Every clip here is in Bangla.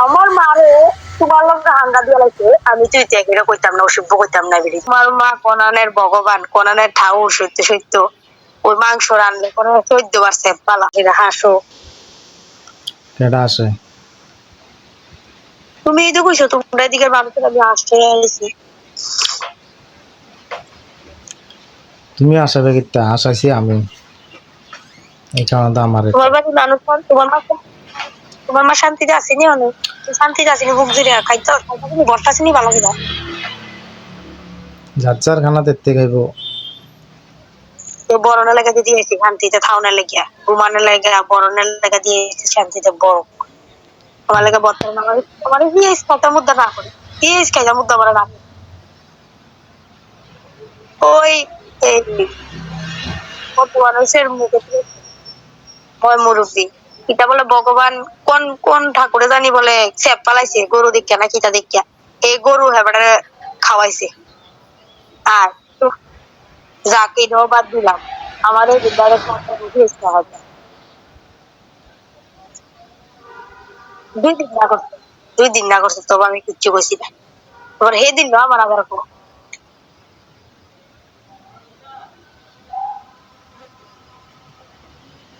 আমার মারে তোমার লোক হাঙ্গা দিয়ে লাগছে, আমি তুই ত্যাগেরা কইতাম না, অসভ্য কইতাম না বেরি। তোমার মা কোনানের ভগবান, কোনানের ঠাউর, সত্য সত্য ওই মাংস রানলে কোনো 14 বার সেপ পালা এরা হাসো। কেডা আসে? তুমি এই দেখো তোমরা এদিকের মানুষের আমি আসতে আইছি। তুমি আসাবে কিতা? আসাইছি আমি, এই কারণে তো আমার তোমার বাড়ি মানুষ তোমার মা শান্তিতে আসেনি, অনেক শান্তিতে আসেনি, বুক জুড়ে খাইতো বর্ষা আসেনি ভালো কিনা। যার যার খানা দেখতে খাইব। বরণের লেগে দিয়েছি শান্তিতে, থাউনের লেগে ঘুমানোর লেগে, বরণের লেগে দিয়েছি শান্তিতে বড়। আমার লেগে বর্তমান আমার দিয়েছি খাইতে মুদ্রা না করে, দিয়েছি খাইতে মুদ্রা করে না। ওই এই মানুষের মুখে হয় মুরব্বী এটা বলে ভগবান কোন কোন ঠাকুরে জানি বলে সেপ পালাইছে গরু দিকা না কিতা দিকা, এই গরু হেবারে খাওয়াইছে। আর যাকে দাও বাদ দিলাম, আমার এই বিদ্যালয়ের কথা বুঝে ইচ্ছা হবে। 2 দিন না করছে, 2 দিন না করছে, তবে আমি কিচ্ছু কইছি না। এবার হে দিন না আমার আবার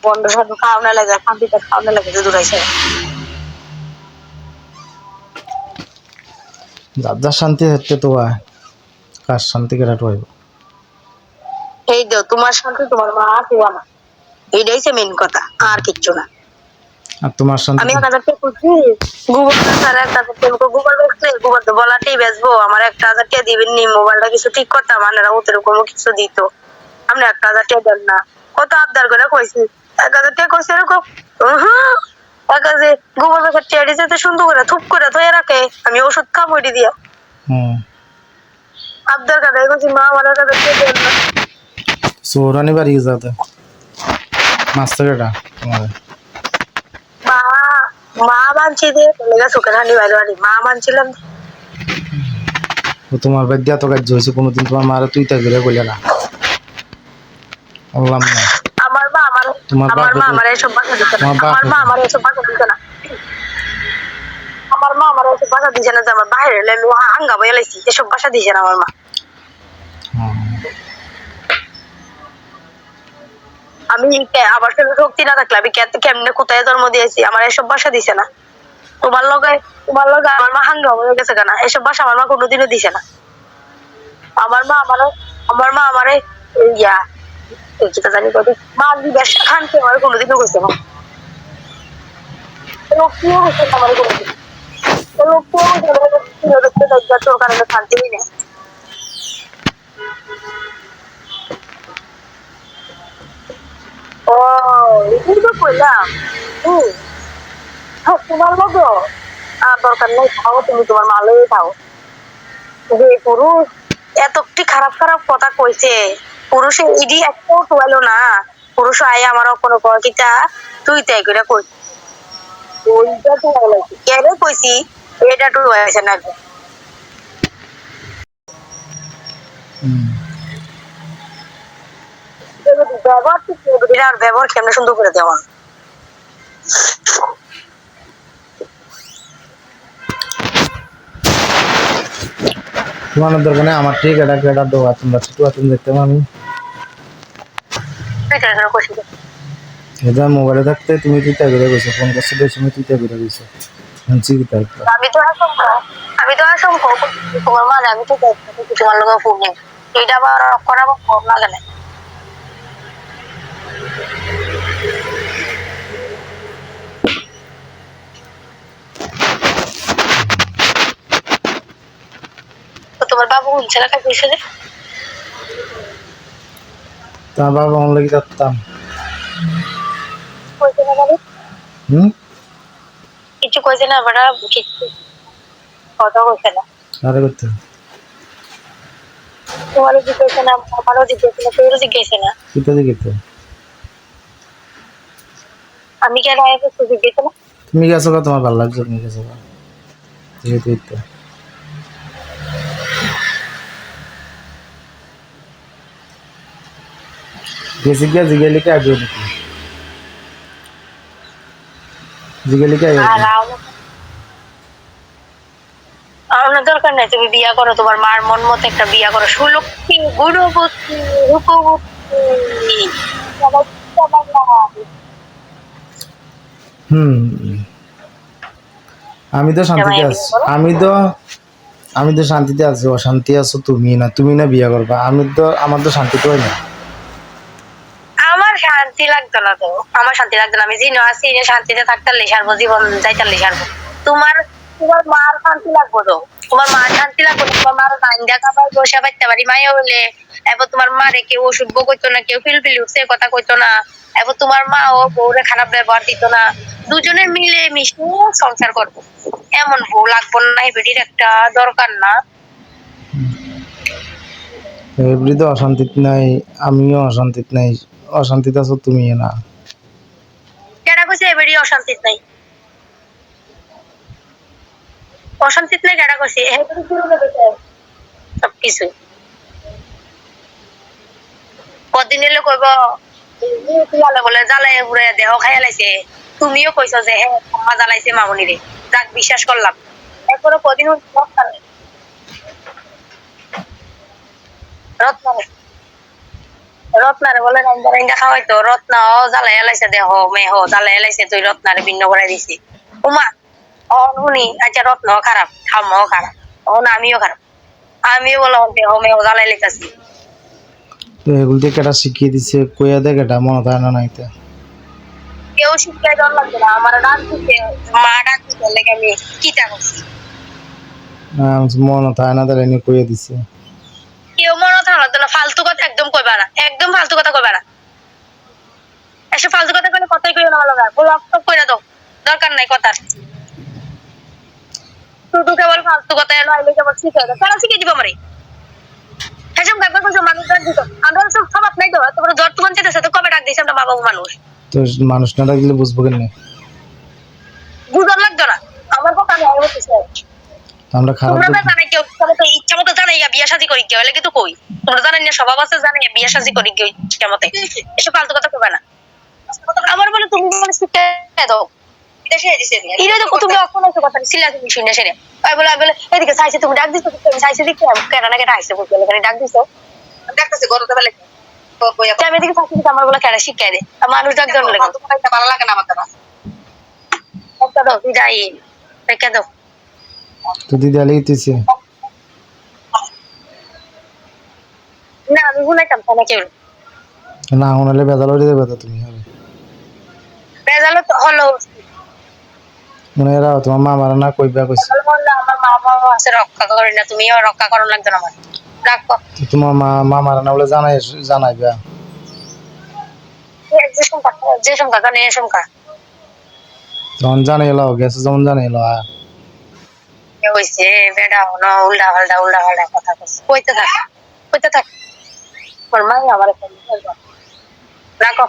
বন্ধ সাধু খাওয়ানো লাগে, শান্তিতে খাওয়ানো লাগে যে দূরাইছে। যার যার শান্তি হচ্ছে তো কার শান্তি কেটাটো হইব। এই দাও তোমার শান্তি তোমার মা আছে আমার, এইটাই হচ্ছে মেন কথা, আর কিচ্ছু না। আর তোমার শান্তি আমি 1000 টাকা করছি গুগল স্যার, 1000 টাকা গুগল বেচছে, গুগল তো বলাতেই বেচবো, আমার 1000 টাকা দিবেন নি, মোবাইলটা কিছু ঠিক করতাম, আনারা ওরকম কিছু দিত, আপনি 1000 টাকা দেন না, কত আবদার করে কইছি 1000 টাকা কইছে এরকম। একাজে গুগল বেচার টেডি যেতে সুন্দর করে থুপ করে ধরে রাখে, আমি ওষুধ খাবো এটি দিয়া। আবদার কাটাই কইছি মা আমার 1000 টাকা দেন না। চৌরানি বাড়ি যাতে মাস্টার কেটা তোমার মা মা মানছি দিয়ে লেগে চোখের হানি বাইরে বাড়ি মা মানছিলাম। তোমার বাদ দিয়া তো কাজ হয়েছে, কোনোদিন তোমার মারা তুই তাই করে বলে না বললাম না। আমার মা আমার এসব ভাষা দিতে না, আমার মা আমার এসব ভাষা দিতে না, আমার মা আমার এসব ভাষা দিছে না যে আমার বাইরে এলে হাঙ্গা বয়ে লাইছি, এসব ভাষা দিছে না আমার মা। আমি আবার শক্তি না থাকলে আমি কেমনে কোথায় জন্ম দিয়েছি, আমার এসব ভাষা দিছে না। তোমার লগে আমার মা হাঙ্গা হয়ে গেছে কেনা, এসব ভাষা আমার মা কোনোদিনও দিছে না। আমার মা আমারে ইয়া যেটা জানি কত মা দিবেশ খানকে আমার কোনোদিনও কইছে না, লোকটিও কইছে না আমার কোনোদিন, লোকটিও কইছে তোর কারণে শান্তি নেই। ও এটাই তো কইলাম তোমার মতো আর দরকার নেই, খাও তুমি তোমার মালই খাও। যে পুরুষ এতটি খারাপ খারাপ কথা কইছে, পুরুষে ইডি একটাও টুয়ালো না, পুরুষ আয় আমার কোনো কিতা তুই তাই করে কই ওইটা তো কেন কইছি এটা টু হয়েছে না। ব্যবহার কেমন সুন্দর করে দেওয়া। তোমার দরকার আমার ঠিক এটা কেটা দেওয়া, তোমরা ছোট তুমি দেখতে আমি এটা মোবাইলে থাকতে তুমি তুই তাই করে গেছো, ফোন করছো তুমি তুই তাই করে গেছো শুনছি কি তাই। আমি তো তোমার মা আমি তো তোমার লোক ফোন নেই, এটা আবার করাবো লাগে না। তোমার বাবু শুনছে না কাজ কইছে যে তার বাবা আমার লাগি যাতাম কইছে না মানে কিছু কইছে না, বড় কিছু কথা কইছে না। আরে করতে তোমারও জিজ্ঞেস না, আমারও জিজ্ঞেস না, তোরও জিজ্ঞেস না, কিতা দিকে আমি কেন আগে তো জিজ্ঞেস না। তুমি গেছো কা তোমার ভালো লাগছে, তুমি গেছো কা যেহেতু ইত্যা গেছি গিয়া জিগেলিকে আগে নাকি জিগেলিকে আগে কোনো দরকার নাই, তুমি বিয়া করো, তোমার মার মন মতো একটা বিয়া করো, সুলক্ষী গুণবতী রূপবতী। হুম, আমি তো শান্তিতে আছি, আমি তো শান্তিতে আছি, অশান্তি আছো তুমি না বিয়া করবা, আমার তো শান্তি তো হয় না। আমার শান্তি লাগতো না তো, আমার শান্তি লাগতো না, আমি জিনো আছি যে শান্তিতে থাকতে সারবো, জীবন যাইতে সারবো। তোমার তোমার মার শান্তি লাগবো তো, তোমার মার শান্তি লাগবো, তোমার মার গাঞ্জা খাবার বসে পাইতে পারি মায়ে হইলে। এবার তোমার মারে কেউ অসুখ কইতো না, কেউ ফিলফিলি উঠছে কথা কইতো না। এবার তোমার মা ও বউরে খারাপ ব্যবহার দিত না। দুজনে মিলে মিশে সংসার করবো, এমন বউ লাগবো না, এই বেটির একটা দরকার না। এমনি তো অশান্তিত নাই, আমিও অশান্তিত নাই, অশান্তিতে আছো তুমি না। কেডা কইছে এই বেটি অশান্তিত নাই? অশান্তিত নাই কেডা কইছে? সবকিছু কদিন এলে কইব বলে জ্বালাই ঘুরে দেহ খাইয়া লাইছে। তুমিও কইছো যে হ্যাঁ আম্মা জ্বালাইছে মামুনিরে, যাক বিশ্বাস করলাম। এরপরে কদিন রত্নারে রত্নারে বলে রাঙ্গা রাঙ্গা খাওয়াইতো, রত্না ও জ্বালাইয়া লাইছে, দেহ মেহ জ্বালাইয়া লাইছে, তুই রত্নারে ভিন্ন করে দিছি। উমা শুনি আচ্ছা রত্ন খারাপ, ঠাম্মাও খারাপ, আমিও খারাপ, আমিও বলো দেহ মেহ জ্বালাই লাইতাছি। তো এগুলো দিয়ে কেটা শিখিয়ে দিছে, কইয়া দেয় কেটা, মনে হয় না নাইতে। কেউ শিক্ষায় দেওয়ার লাগবে না, আমার ডাক দিতে, মা ডাক দিতে লেগে আমি কিটা করছি। মনে হয় না, তাহলে এনে কইয়া দিছে। কেউ মনে থাকলো না, ফালতু কথা একদম কইবা না, একদম ফালতু কথা কইবা না। এসব ফালতু কথা কইলে কথাই কইও না, লাগা ব্লক টক কইরা দাও, দরকার নাই কথার। শুধু কেবল ফালতু কথা এলো, আইলে কেবল শিখাই দাও, কেন শিখিয়ে দিব আমারে? এসব একবার বলছো মানুষ ডাক দিত, আমরা সব স্বভাব নাই তো, তোমার জ্বর তুমান চেতেছে তো কবে ডাক দিয়েছে আমরা মা বাবু মানুষ। তো মানুষ না ডাকলে বুঝবো কেন? বুঝার লাগতো না, আমার কথা আমি আগে বলতেছি। আমরা খারাপ তোমরা তো জানাই কেউ ইচ্ছা মতো জানাই বিয়া শাদী করি কেউ, এলে কিন্তু কই তোমরা জানেন না স্বভাব আছে, জানাই বিয়া শাদী করি কেউ ইচ্ছা মতে। এসব ফালতু কথা কইবা না। আমার বলে তুমি মানে শিখে দাও, তুমি অখন এসে কথা ছিল তুমি শুনে সেরে বলে বলে এদিকে চাইছে, তুমি ডাক দিছো, তুমি চাইছে দেখি কেডা না কেডা আইসে বলতে এখানে ডাক দিছো, ডাকতেছে গরতে বেলে আমি এদিকে চাইছি, আমার বলে কেডা শিখাই দে, মানুষ ডাক দেওয়ার লাগে ভালো লাগে না আমার দ্বারা। একটা দাও যাই রেখে দাও। তো দিদি আলিতেছে না আমি ভুলাইতাম না কেউ, না হলে বেজাল হয়ে যাবে তো তুমি হবে রেজাল্ট হলো মানে এরা তোমার মা মারা না কইবা কইছে, আমার মা বাবা আছে রক্ষা করি না, তুমিও রক্ষা করো লাগতো না আমার, রাখো। তোমার মা মারা না বলে জানাইবা যে সংখ্যা কানে সংখ্যা যখন জানাই এলো গেছে, যেমন জানাই এলো হয়েছে বেড়া হলো উল্টা পাল্টা কথা কইতে থাক আমার মাই আমার রাখো।